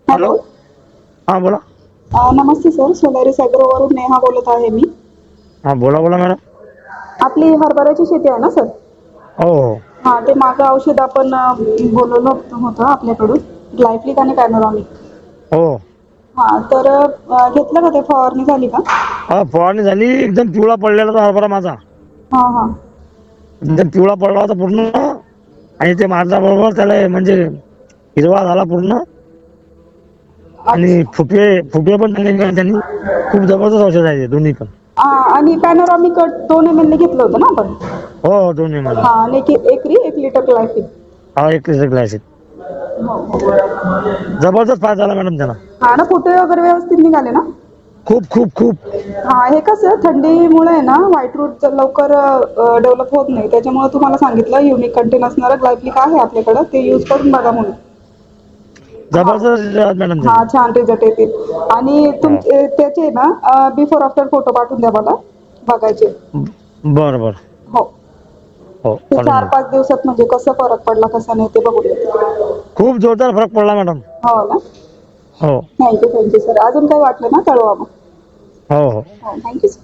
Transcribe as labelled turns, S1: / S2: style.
S1: Hello.
S2: हां बोला.
S1: नमस्ते sir, सोलारी ॲग्रोवरून Neha बोलत आहे मी.
S2: हां बोला बोला मॅडम.
S1: आपली हरभऱ्याची शेती आहे ना सर?
S2: हो हो
S1: हां, ते मागं औषध आपण बोलवलं होतं आपल्याकडून, ग्लायफिक आणि पॅनोरामिक.
S2: हो.
S1: हां, तर घेतलं का, ते फवारणी झाली का?
S2: हा फवारणी झाली. एकदम पिवळा पडलेला होता हरभरा माझा.
S1: हां हां.
S2: एकदम पिवळा पडला होता पूर्ण. आणि ते मारल्याबरोबर त्याला म्हणजे हिरवा झाला पूर्ण. आणि
S1: अच्छा.
S2: फुटवे पण चांगले निघाले त्यांनी. खूप जबरदस्त औषध आहे ते दोन्ही पण.
S1: आणि पॅनोरामिक 2 ml घेतलं होतं ना आपण?
S2: हो दोन्ही मध्ये.
S1: हां, आणि एकरी 1 लिटर ग्लायफिक.
S2: हा 1 लिटर ग्लायसिक.
S1: हो हो.
S2: जबरदस्त फायदा झाला मॅडम त्याला.
S1: हां ना, फुटवे वगैरे व्यवस्थित निघाले ना?
S2: खूप खूप खूप.
S1: हां, हे कसं थंडीमुळे आहे ना, व्हाईट रूट लवकर डेव्हलप होत नाही. त्याच्यामुळे तुम्हाला सांगितलं, युनिक कंटेन असणारं ग्लायफिक आहे आपल्याकडं, ते यूज करून बघा म्हणून. हां
S2: जबरदस्त result आहेत मॅडम त्याचे.
S1: हां, छान रिझल्ट येतील. आणि
S2: हो.
S1: त्याचे ना बिफोर आफ्टर फोटो पाठवून द्या मला, बघायचे.
S2: बरं बरं.
S1: हो.
S2: हो
S1: ते
S2: पाठवून देतो.
S1: 4-5 दिवसात म्हणजे कसं फरक पडला, कसा नाही ते बघूया.
S2: खूप जोरदार फरक पडला मॅडम.
S1: हो ना.
S2: हो
S1: थँक्यू सर. अजून काही वाटलं ना कळवा मग.
S2: हो हो.
S1: हो, थँक्यू सर.